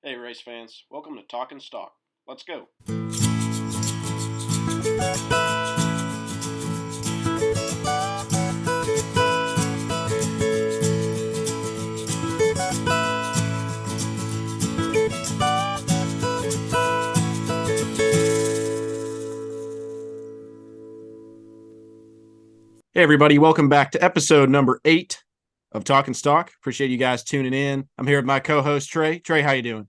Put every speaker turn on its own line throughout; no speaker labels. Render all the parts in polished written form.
Hey, race fans. Welcome to Talking Stock. Let's go. Hey, everybody. Welcome back to episode number 8 of Talking Stock. Appreciate you guys tuning in. I'm here with my co-host, Trey. Trey, how you doing?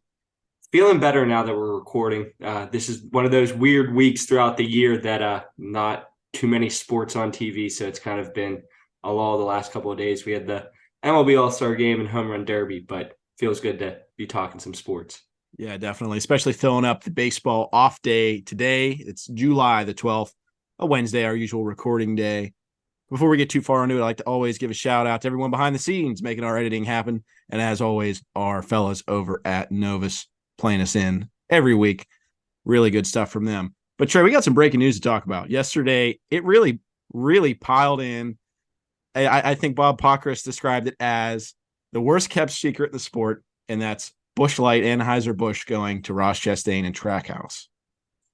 Feeling better now that we're recording. This is one of those weird weeks throughout the year that not too many sports on TV, so it's kind of been a lull the last couple of days. We had the MLB All-Star Game and Home Run Derby, but feels good to be talking some sports.
Yeah, definitely. Especially filling up the baseball off day today. It's July the 12th, a Wednesday, our usual recording day. Before we get too far into it, I'd like to always give a shout out to everyone behind the scenes making our editing happen. And as always, our fellas over at Novus playing us in every week. Really good stuff from them. But Trey, we got some breaking news to talk about. Yesterday, it really piled in. I think Bob Pockris described it as the worst kept secret in the sport, and that's Busch Light Anheuser-Busch going to Ross Chastain and Trackhouse.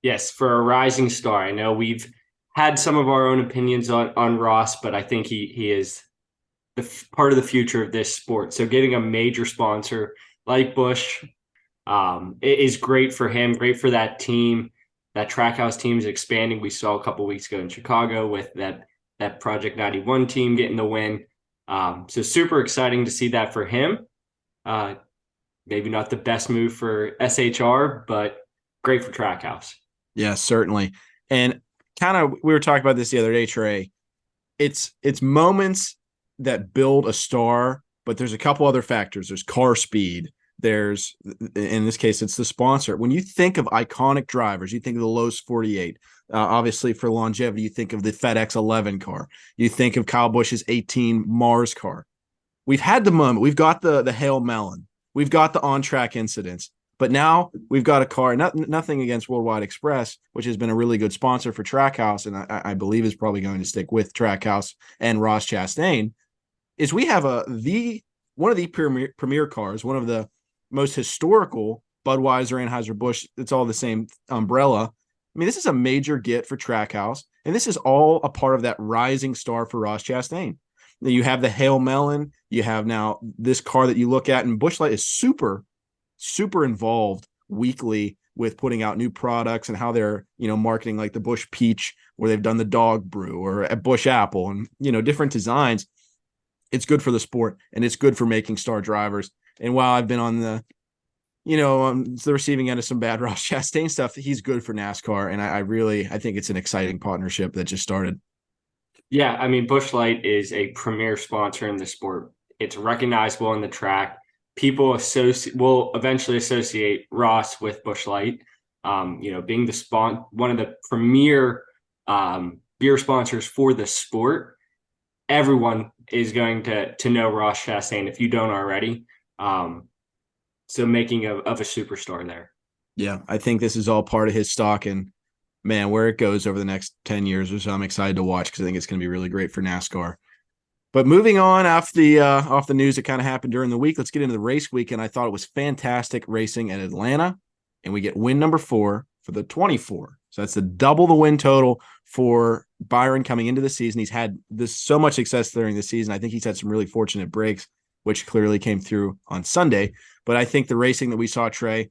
Yes, for a rising star. I know we've had some of our own opinions on Ross, but I think he is part of the future of this sport. So getting a major sponsor like Busch it is great for him, great for that team. That Trackhouse team is expanding. We saw a couple weeks ago in Chicago with that Project 91 team getting the win. So super exciting to see that for him. Maybe not the best move for SHR, but great for Trackhouse.
Yeah, certainly. And kind of, we were talking about this the other day, Trey. It's moments that build a star, but there's a couple other factors. There's car speed. There's, in this case, it's the sponsor. When you think of iconic drivers, you think of the Lowe's 48. Obviously, for longevity, you think of the FedEx 11 car. You think of Kyle Busch's 18 Mars car. We've had the moment. We've got the Hail Melon. We've got the on-track incidents. But now we've got a car, nothing against Worldwide Express, which has been a really good sponsor for Trackhouse, and I believe is probably going to stick with Trackhouse and Ross Chastain, is we have one of the premier cars, one of the most historical Budweiser, Anheuser-Busch, it's all the same umbrella. I mean, this is a major get for Trackhouse, and this is all a part of that rising star for Ross Chastain. You have the Hail Melon, you have now this car that you look at, and Busch Light is super involved weekly with putting out new products and how they're, marketing like the Busch Peach, where they've done the dog brew, or a Busch Apple, and, different designs. It's good for the sport, and it's good for making star drivers. And while I've been on the receiving end of some bad Ross Chastain stuff, he's good for NASCAR. And I think it's an exciting partnership that just started.
Yeah, I mean, Busch Light is a premier sponsor in the sport. It's recognizable in the track. People will eventually associate Ross with Busch Light. Being one of the premier beer sponsors for the sport. Everyone is going to know Ross Chastain if you don't already. So making of a superstar there.
Yeah, I think this is all part of his stock, and man, where it goes over the next 10 years or so, I'm excited to watch because I think it's going to be really great for NASCAR. But moving on off the news that kind of happened during the week, let's get into the race week. And I thought it was fantastic racing at Atlanta, and we get win number 4 for the 24. So that's the double the win total for Byron coming into the season. He's had so much success during the season. I think he's had some really fortunate breaks, which clearly came through on Sunday. But I think the racing that we saw, Trey,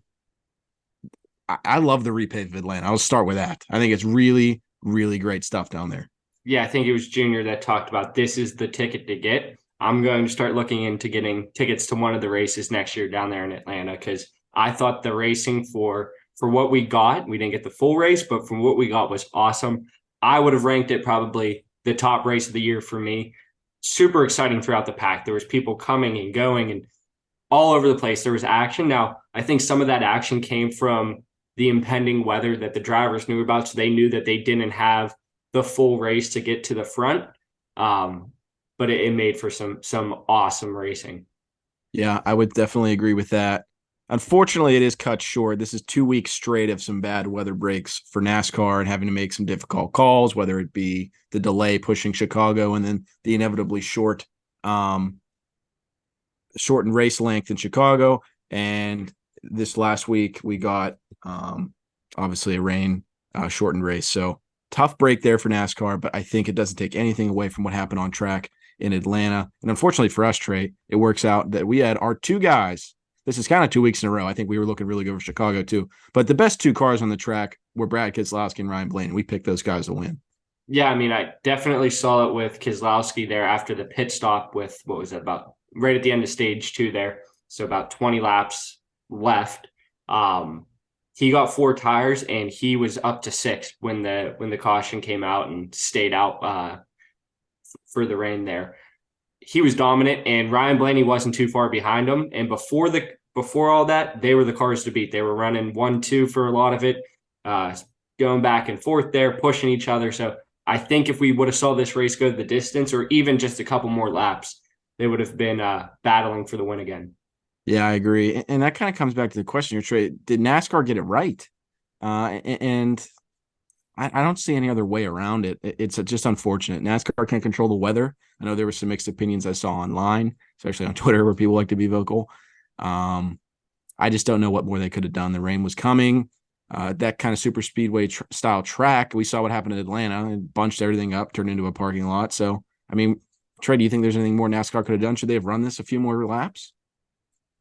I love the repave of Atlanta. I'll start with that. I think it's really, really great stuff down there.
Yeah, I think it was Junior that talked about this is the ticket to get. I'm going to start looking into getting tickets to one of the races next year down there in Atlanta, because I thought the racing for what we got, we didn't get the full race, but from what we got was awesome. I would have ranked it probably the top race of the year for me. Super exciting throughout the pack. There was people coming and going and all over the place. There was action. Now, I think some of that action came from the impending weather that the drivers knew about, so they knew that they didn't have the full race to get to the front. But it made for some awesome racing.
Yeah, I would definitely agree with that. Unfortunately, it is cut short. This is 2 weeks straight of some bad weather breaks for NASCAR and having to make some difficult calls, whether it be the delay pushing Chicago and then the inevitably shortened race length in Chicago. And this last week we got obviously a rain shortened race. So tough break there for NASCAR, but I think it doesn't take anything away from what happened on track in Atlanta. And unfortunately for us, Trey, it works out that we had our two guys. This is kind of 2 weeks in a row. I think we were looking really good for Chicago too. But the best two cars on the track were Brad Keselowski and Ryan Blaney. We picked those guys to win.
Yeah, I mean, I definitely saw it with Keselowski there after the pit stop with, what was it, about right at the end of stage two there. So about 20 laps left. He got four tires and he was up to six when the caution came out and stayed out for the rain there. He was dominant, and Ryan Blaney wasn't too far behind him. And before all that, they were the cars to beat. They were running 1-2 for a lot of it, going back and forth there, pushing each other. So I think if we would have saw this race go the distance, or even just a couple more laps, they would have been battling for the win again.
Yeah, I agree. And that kind of comes back to the question, Trey. Did NASCAR get it right? And I don't see any other way around it. It's just unfortunate. NASCAR can't control the weather. I know there were some mixed opinions I saw online, especially on Twitter, where people like to be vocal. I just don't know what more they could have done. The rain was coming. That kind of super speedway style track, we saw what happened in Atlanta and bunched everything up, turned into a parking lot. So, I mean, Trey, do you think there's anything more NASCAR could have done? Should they have run this a few more laps?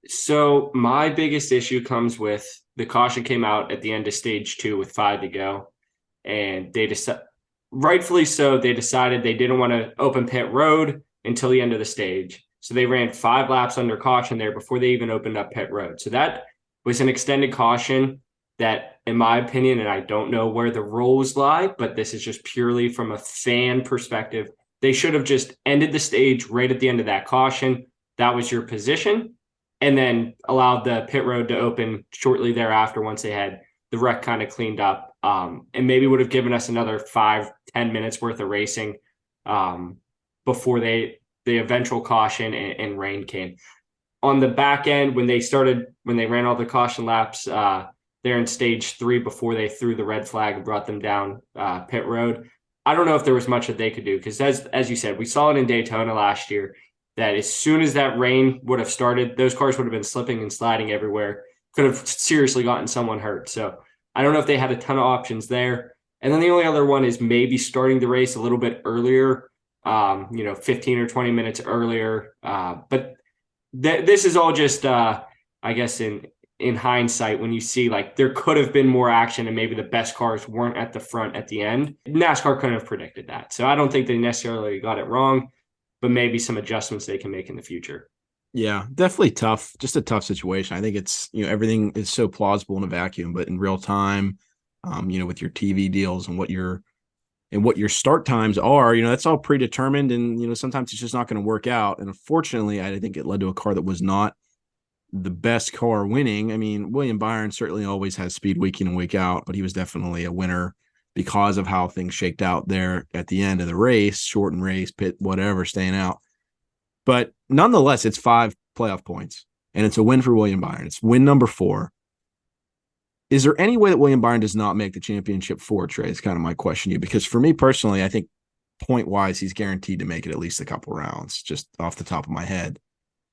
So my biggest issue comes with the caution came out at the end of stage two with 5 to go. And they rightfully so, they decided they didn't want to open pit road until the end of the stage. So they ran 5 laps under caution there before they even opened up pit road. So that was an extended caution that, in my opinion, and I don't know where the rules lie, but this is just purely from a fan perspective, they should have just ended the stage right at the end of that caution. That was your position. And then allowed the pit road to open shortly thereafter once they had the wreck kind of cleaned up, and maybe would have given us another 5-10 minutes worth of racing before the eventual caution and rain came. On the back end, when they ran all the caution laps there in stage 3 before they threw the red flag and brought them down pit road, I don't know if there was much that they could do, because as you said, we saw it in Daytona last year, that as soon as that rain would have started, those cars would have been slipping and sliding everywhere, could have seriously gotten someone hurt. So I don't know if they had a ton of options there. And then the only other one is maybe starting the race a little bit earlier, 15 or 20 minutes earlier. But this is all just, I guess, in hindsight, when you see like there could have been more action and maybe the best cars weren't at the front at the end. NASCAR couldn't have predicted that. So I don't think they necessarily got it wrong, but maybe some adjustments they can make in the future.
Yeah, definitely tough. Just a tough situation. I think it's, everything is so plausible in a vacuum, but in real time, with your TV deals and what your start times are, that's all predetermined, and sometimes it's just not going to work out. And unfortunately, I think it led to a car that was not the best car winning. I mean, William Byron certainly always has speed week in and week out, but he was definitely a winner because of how things shaked out there at the end of the race, shortened race, pit, whatever, staying out. But nonetheless, it's 5 playoff points, and it's a win for William Byron. It's win number 4. Is there any way that William Byron does not make the championship 4, Trey? It's kind of my question to you, because for me personally, I think point-wise, he's guaranteed to make it at least a couple rounds, just off the top of my head.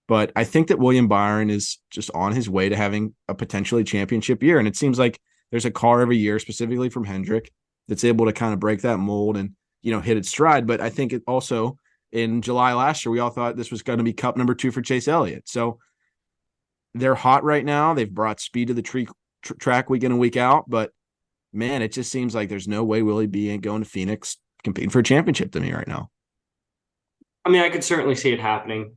But I think that William Byron is just on his way to having a potentially championship year, and it seems like there's a car every year, specifically from Hendrick, that's able to kind of break that mold and, hit its stride. But I think it also, in July last year, we all thought this was going to be Cup number 2 for Chase Elliott. So they're hot right now. They've brought speed to the track week in and week out. But, man, it just seems like there's no way Willie B ain't going to Phoenix competing for a championship to me right now.
I mean, I could certainly see it happening.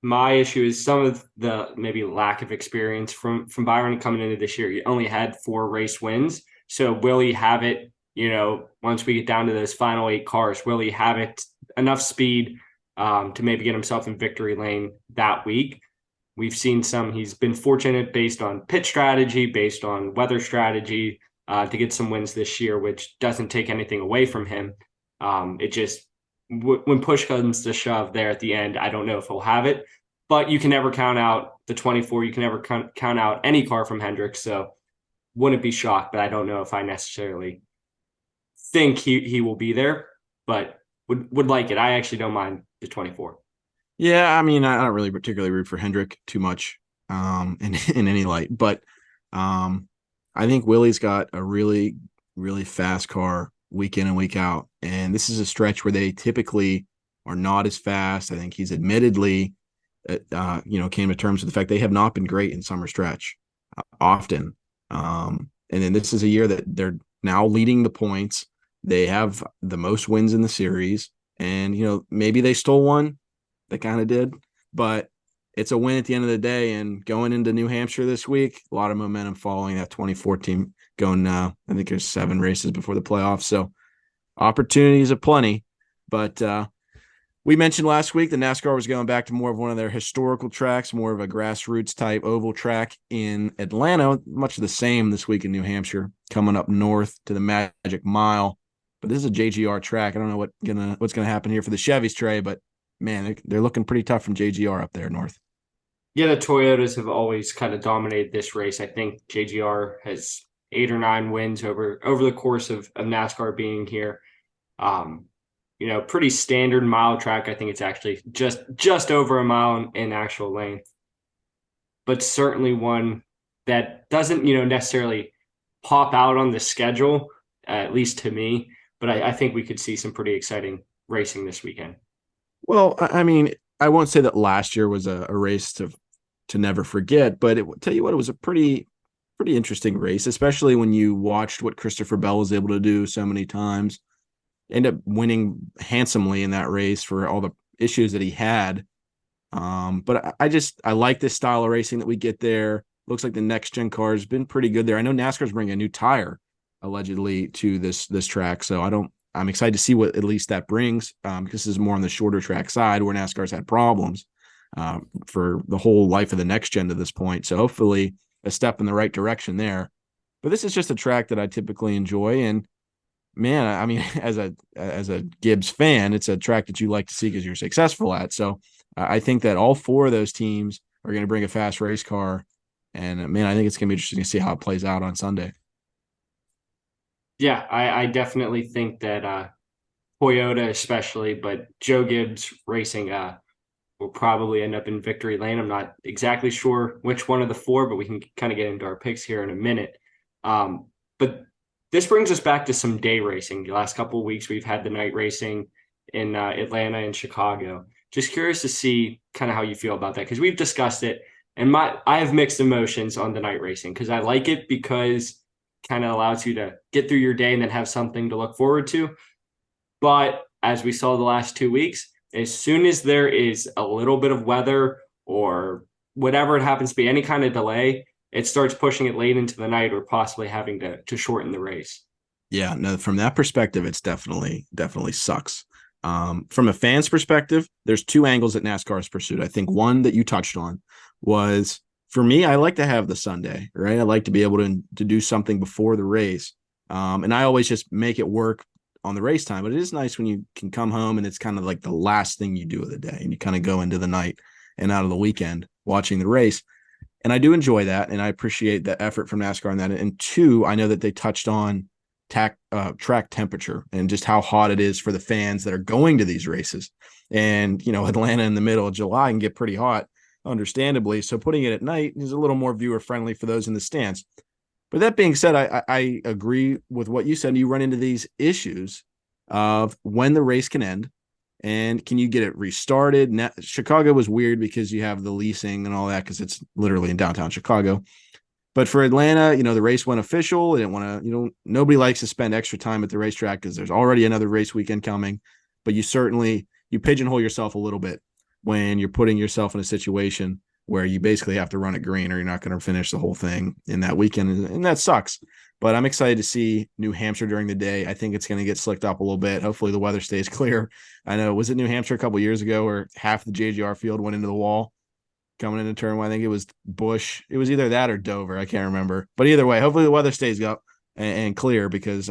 My issue is some of the maybe lack of experience from Byron coming into this year. He only had 4 race wins. So will he have it, once we get down to those final 8 cars, will he have it enough speed to maybe get himself in victory lane that week? We've seen he's been fortunate based on pit strategy, based on weather strategy to get some wins this year, which doesn't take anything away from him. It just, when push comes to shove there at the end, I don't know if he'll have it, but you can never count out the 24. You can never count out any car from Hendrick. So wouldn't be shocked, but I don't know if I necessarily think he will be there, but would like it. I actually don't mind the 24.
Yeah, I mean, I don't really particularly root for Hendrick too much. in any light. But I think Willie's got a really, really fast car week in and week out. And this is a stretch where they typically are not as fast. I think he's admittedly, came to terms with the fact they have not been great in summer stretch often. And then this is a year that they're now leading the points. They have the most wins in the series. And, maybe they stole one. They kind of did. But it's a win at the end of the day. And going into New Hampshire this week, a lot of momentum following that 2014 going now. I think there's 7 races before the playoffs. So opportunities aplenty. But we mentioned last week that NASCAR was going back to more of one of their historical tracks, more of a grassroots type oval track in Atlanta, much the same this week in New Hampshire, coming up north to the Magic Mile. But this is a JGR track. I don't know what's gonna happen here for the Chevys, Trey, but man, they're looking pretty tough from JGR up there north.
Yeah, the Toyotas have always kind of dominated this race. I think JGR has 8 or 9 wins over the course of NASCAR being here. Pretty standard mile track. I think it's actually just over a mile in actual length, but certainly one that doesn't, necessarily pop out on the schedule, at least to me. But I think we could see some pretty exciting racing this weekend.
Well, I mean, I won't say that last year was a race to never forget, but tell you what, it was a pretty interesting race, especially when you watched what Christopher Bell was able to do so many times. End up winning handsomely in that race for all the issues that he had. But I like this style of racing that we get there. Looks like the next gen car has been pretty good there. I know NASCAR's bringing a new tire allegedly to this track, so I'm excited to see what at least that brings. This is more on the shorter track side where NASCAR's had problems for the whole life of the next gen to this point. So hopefully a step in the right direction there. But this is just a track that I typically enjoy, and man, I mean, as a Gibbs fan, it's a track that you like to see because you're successful at. So I think that all 4 of those teams are going to bring a fast race car, and man, I think it's going to be interesting to see how it plays out on Sunday.
Yeah, I definitely think that Toyota especially, but Joe Gibbs Racing will probably end up in victory lane. I'm not exactly sure which one of the 4, but we can kind of get into our picks here in a minute. But this brings us back to some day racing. The last couple of weeks, we've had the night racing in Atlanta and Chicago. Just curious to see kind of how you feel about that, because we've discussed it, and I have mixed emotions on the night racing because I like it because it kind of allows you to get through your day and then have something to look forward to. But as we saw the last 2 weeks, as soon as there is a little bit of weather or whatever it happens to be, any kind of delay, it starts pushing it late into the night or possibly having to shorten the race.
Yeah, no, from that perspective, it's definitely sucks. From a fan's perspective, there's 2 angles that NASCAR has pursued. I think one that you touched on was, for me, I like to have the Sunday, right? I like to be able to do something before the race. And I always just make it work on the race time, but it is nice when you can come home and it's kind of like the last thing you do of the day and you kind of go into the night and out of the weekend watching the race. And I do enjoy that, and I appreciate the effort from NASCAR on that. And 2, I know that they touched on track temperature and just how hot it is for the fans that are going to these races. And, Atlanta in the middle of July can get pretty hot, understandably. So putting it at night is a little more viewer friendly for those in the stands. But that being said, I agree with what you said. You run into these issues of when the race can end. And can you get it restarted? Now, Chicago was weird because you have the leasing and all that because it's literally in downtown Chicago. But for Atlanta, the race went official. They didn't want to, nobody likes to spend extra time at the racetrack because there's already another race weekend coming. But you pigeonhole yourself a little bit when you're putting yourself in a situation where you basically have to run it green or you're not going to finish the whole thing in that weekend. And that sucks. But I'm excited to see New Hampshire during the day. I think it's going to get slicked up a little bit. Hopefully the weather stays clear. I know, was it New Hampshire a couple of years ago where half the JGR field went into the wall coming into turn one? I think it was Busch. It was either that or Dover. I can't remember. But either way, hopefully the weather stays up and clear, because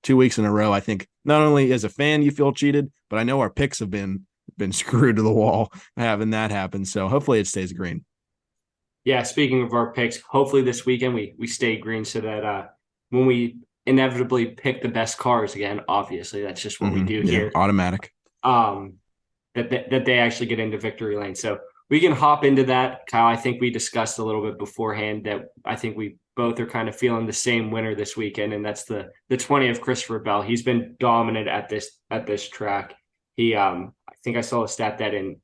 2 weeks in a row, I think not only as a fan you feel cheated, but I know our picks have been screwed to the wall having that happen. So hopefully it stays green.
Yeah, speaking of our picks, hopefully this weekend we stay green so that when we inevitably pick the best cars again, obviously that's just what we do here.
Automatic.
That they actually get into victory lane. So we can hop into that. Kyle, I think we discussed a little bit beforehand that I think we both are kind of feeling the same winner this weekend, and that's the 20 of Christopher Bell. He's been dominant at this track. I think I saw a stat that in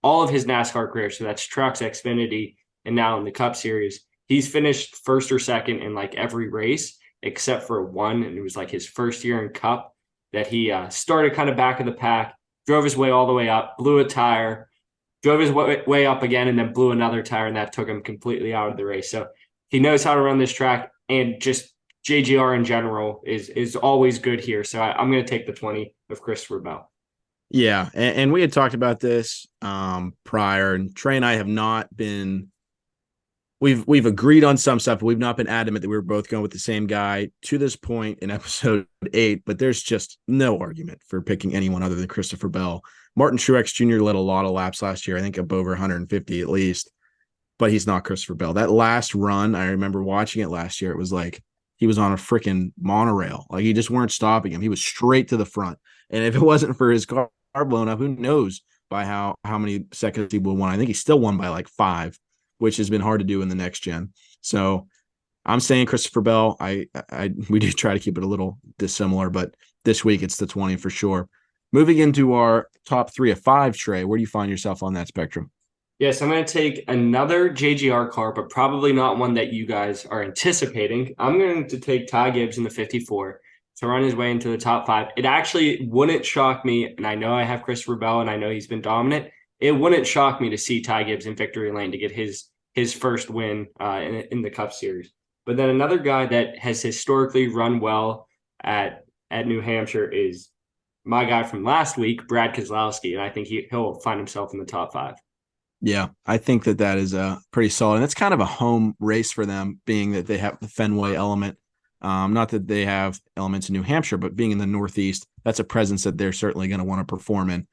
all of his NASCAR career, so that's trucks, Xfinity, and now in the Cup Series, he's finished first or second in like every race except for one, and it was like his first year in Cup that he started kind of back of the pack, drove his way all the way up, blew a tire, drove his way up again, and then blew another tire, and that took him completely out of the race. So he knows how to run this track, and just JGR in general is always good here. So I'm going to take the 20 of Christopher Bell.
Yeah, and we had talked about this prior, and Trey and I have not been. We've agreed on some stuff, but we've not been adamant that we were both going with the same guy to this point in episode 8. But there's just no argument for picking anyone other than Christopher Bell. Martin Truex Jr. led a lot of laps last year, I think up over 150 at least, but he's not Christopher Bell. That last run, I remember watching it last year. It was like he was on a freaking monorail. Like he just weren't stopping him. He was straight to the front. And if it wasn't for his car blown up, who knows by how many seconds he would won. I think he still won by like 5, which has been hard to do in the next gen. So I'm saying Christopher Bell. We do try to keep it a little dissimilar, but this week it's the 20 for sure. Moving into our top 3 of 5, Trey, where do you find yourself on that spectrum?
Yes, I'm going to take another JGR car, but probably not one that you guys are anticipating. I'm going to take Ty Gibbs in the 54 to run his way into the top 5. It actually wouldn't shock me, and I know I have Christopher Bell, and I know he's been dominant. It wouldn't shock me to see Ty Gibbs in victory lane to get his first win in the Cup Series. But then another guy that has historically run well at New Hampshire is my guy from last week, Brad Keselowski, and I think he'll find himself in the top 5.
Yeah, I think that is pretty solid. And it's kind of a home race for them, being that they have the Fenway element. Not that they have elements in New Hampshire, but being in the Northeast, that's a presence that they're certainly going to want to perform in.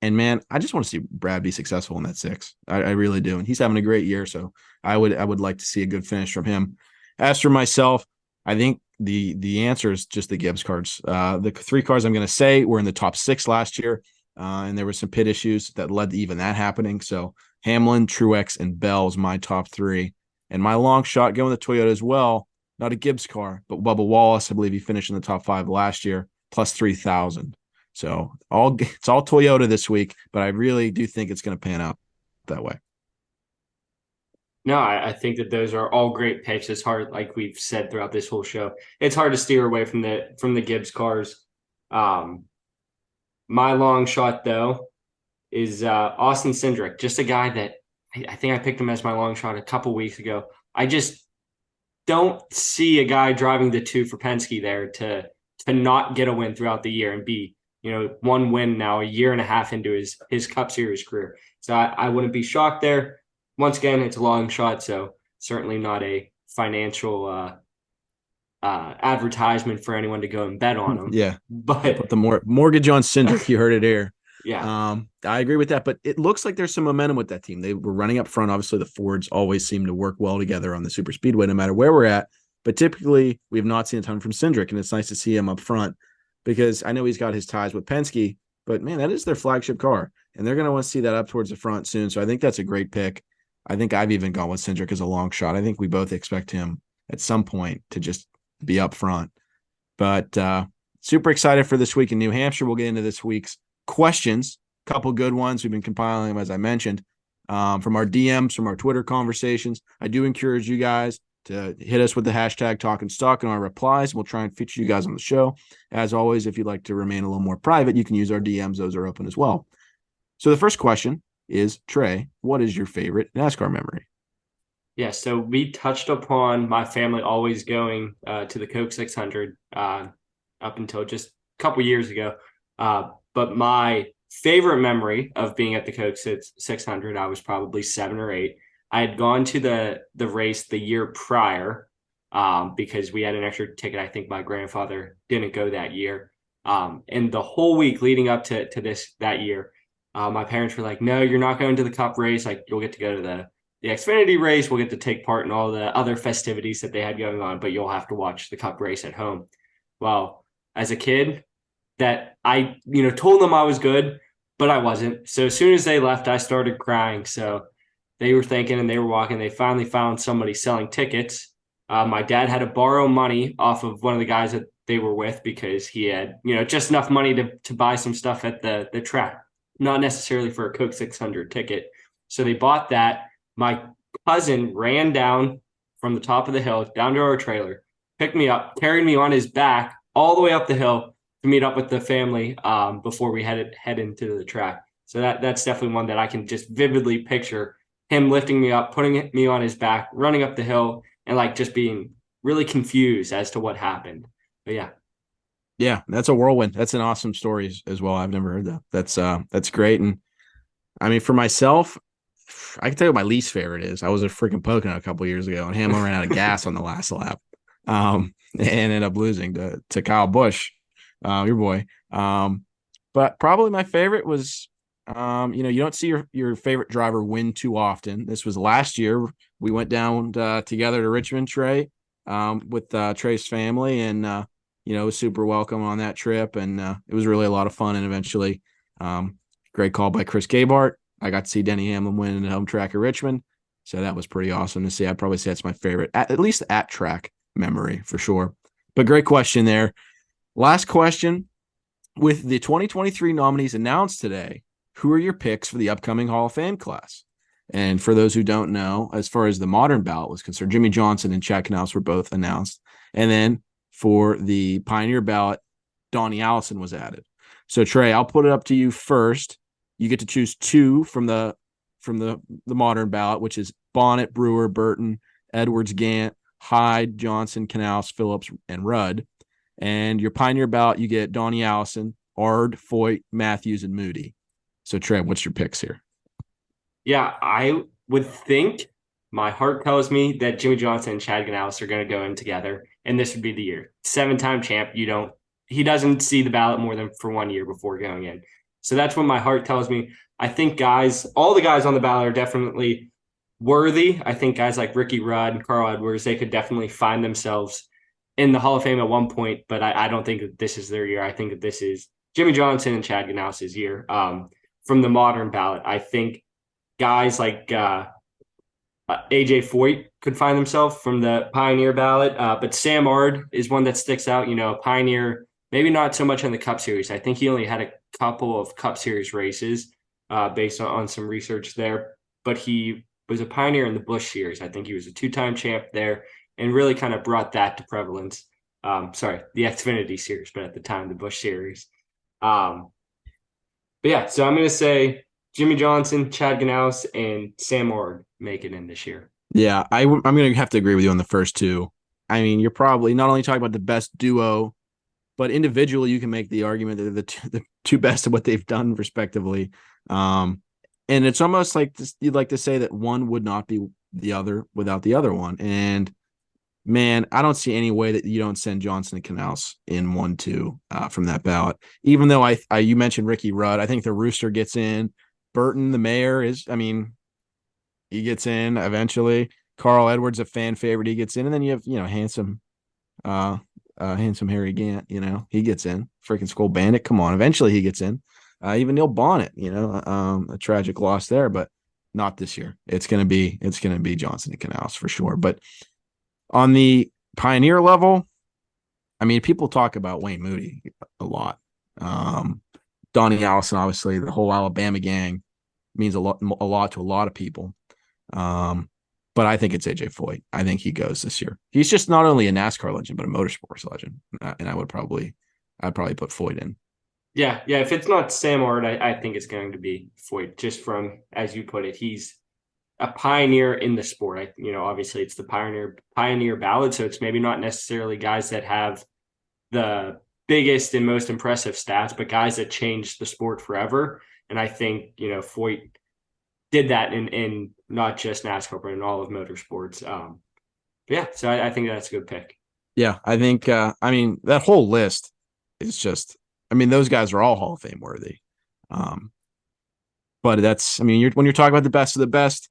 And man, I just want to see Brad be successful in that 6. I really do. And he's having a great year. So I would like to see a good finish from him. As for myself, I think the answer is just the Gibbs cards. The 3 cars I'm going to say were in the top 6 last year. And there were some pit issues that led to even that happening. So Hamlin, Truex, and Bell is my top 3. And my long shot going with the Toyota as well. Not a Gibbs car, but Bubba Wallace. I believe he finished in the top 5 last year, plus 3,000. So it's all Toyota this week, but I really do think it's going to pan out that way.
No, I think that those are all great picks. It's hard, like we've said throughout this whole show, it's hard to steer away from the Gibbs cars. My long shot though is Austin Cindric, just a guy that I think I picked him as my long shot a couple weeks ago. I just don't see a guy driving the 2 for Penske there to not get a win throughout the year and be, one win now, a year and a half into his Cup Series career. So I wouldn't be shocked there. Once again, it's a long shot, so certainly not a financial advertisement for anyone to go and bet on him.
Yeah,
but
put the mortgage on Cindric. You heard it here.
Yeah,
I agree with that. But it looks like there's some momentum with that team. They were running up front. Obviously, the Fords always seem to work well together on the super speedway, no matter where we're at. But typically, we have not seen a ton from Cindric, and it's nice to see him up front because I know he's got his ties with Penske. But man, that is their flagship car, and they're going to want to see that up towards the front soon. So I think that's a great pick. I think I've even gone with Cindric as a long shot. I think we both expect him at some point to just be up front. But super excited for this week in New Hampshire. We'll get into this week's questions. A couple good ones. We've been compiling them, as I mentioned, from our DMs, from our Twitter conversations. I do encourage you guys to hit us with the hashtag Talking Stock in our replies. We'll try and feature you guys on the show. As always, if you'd like to remain a little more private, you can use our DMs. Those are open as well. So the first question is, Trey, what is your favorite NASCAR memory?
Yeah, so we touched upon my family always going to the Coke 600 up until just a couple years ago. But my favorite memory of being at the Coke 600, I was probably 7 or 8. I had gone to the race the year prior because we had an extra ticket. I think my grandfather didn't go that year. And the whole week leading up to that year, my parents were like, no, you're not going to the Cup race. Like, you'll get to go to the Xfinity race. We'll get to take part in all the other festivities that they had going on, but you'll have to watch the Cup race at home. Well, as a kid, that I, told them I was good, but I wasn't. So as soon as they left, I started crying. So they were thinking and they were walking. They finally found somebody selling tickets. My dad had to borrow money off of one of the guys that they were with because he had, just enough money to buy some stuff at the track, not necessarily for a Coke 600 ticket. So they bought that. My cousin ran down from the top of the hill down to our trailer, picked me up, carried me on his back all the way up the hill to meet up with the family before we head into the track. So that's definitely one that I can just vividly picture him lifting me up, putting me on his back, running up the hill, and like just being really confused as to what happened. But yeah.
Yeah, that's a whirlwind. That's an awesome story as well. I've never heard that. That's great. And I mean, for myself, I can tell you what my least favorite is. I was a freaking Pocono a couple years ago, and Hamlin ran out of gas on the last lap, and ended up losing to Kyle Busch, your boy. But probably my favorite was, you don't see your favorite driver win too often. This was last year. We went down together to Richmond, Trey, with Trey's family, and was super welcome on that trip, and it was really a lot of fun. And eventually, great call by Chris Gabart. I got to see Denny Hamlin win in the home track at Richmond, so that was pretty awesome to see. I'd probably say that's my favorite, at least at track memory for sure. But great question there. Last question. With the 2023 nominees announced today, who are your picks for the upcoming Hall of Fame class? And for those who don't know, as far as the modern ballot was concerned, Jimmy Johnson and Chad Knaus were both announced. And then for the Pioneer ballot, Donnie Allison was added. So Trey, I'll put it up to you first. You get to choose two from the modern ballot, which is Bonnet, Brewer, Burton, Edwards, Gant, Hyde, Johnson, Knaus, Phillips, and Rudd. And your Pioneer ballot, you get Donnie Allison, Ard, Foyt, Matthews, and Moody. So Trey, what's your picks here?
Yeah, I would think, my heart tells me that Jimmy Johnson and Chad Knaus are going to go in together, and this would be the year. 7-time champ, he doesn't see the ballot more than for 1 year before going in. So that's what my heart tells me. I think all the guys on the ballot are definitely worthy. I think guys like Ricky Rudd and Carl Edwards, they could definitely find themselves in the Hall of Fame at one point, but I don't think that this is their year. I think that this is Jimmy Johnson and Chad Knaus' year. From the modern ballot, I think guys like AJ Foyt could find themselves from the Pioneer ballot, but Sam Ard is one that sticks out. Pioneer, maybe not so much in the Cup Series. I think he only had a couple of Cup Series races based on some research there, but he was a pioneer in the Busch Series. I think he was a 2-time champ there and really kind of brought that to prevalence. The Xfinity Series, but at the time, the Busch Series. But yeah, so I'm going to say Jimmy Johnson, Chad Knaus, and Sam Ard make it in this year.
Yeah, I'm going to have to agree with you on the first two. I mean, you're probably not only talking about the best duo, but individually, you can make the argument that they're the two best of what they've done respectively. And it's almost like you'd like to say that one would not be the other without the other one. And man, I don't see any way that you don't send Johnson and Knaus in 1-2 from that ballot. Even though you mentioned Ricky Rudd, I think the Rooster gets in. Burton, the mayor, he gets in eventually. Carl Edwards, a fan favorite, he gets in, and then you have handsome Harry Gant, he gets in. Freaking Skull Bandit, come on, eventually he gets in. Even Neil Bonnet, a tragic loss there, but not this year. It's gonna be Johnson and Knaus for sure. But on the Pioneer level, I mean, people talk about Wayne Moody a lot. Donnie Allison, obviously, the whole Alabama gang means a lot to a lot of people. But I think it's AJ Foyt. I think he goes this year. He's just not only a NASCAR legend, but a motorsports legend. And I'd probably put Foyt in.
Yeah. If it's not Sam Ard, I think it's going to be Foyt. Just from, as you put it, he's a pioneer in the sport. Obviously it's the pioneer ballot, so it's maybe not necessarily guys that have the biggest and most impressive stats, but guys that changed the sport forever. And I think Foyt did that in not just NASCAR, but in all of motorsports. So I think that's a good pick.
Yeah, I think that whole list is just, those guys are all Hall of Fame worthy. But that's, when you're talking about the best of the best,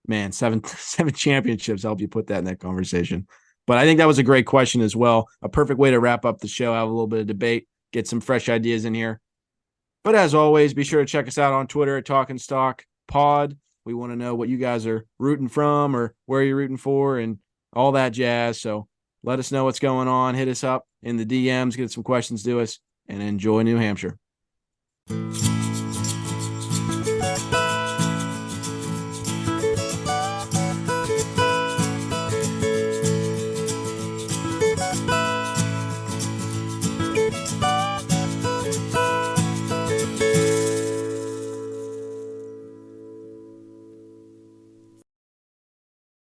man, seven championships help you put that in that conversation. But I think that was a great question as well. A perfect way to wrap up the show, have a little bit of debate, get some fresh ideas in here. But as always, be sure to check us out on Twitter at Talking Stock Pod. We want to know what you guys are rooting from or where you're rooting for and all that jazz. So let us know what's going on. Hit us up in the DMs, get some questions to us, and enjoy New Hampshire.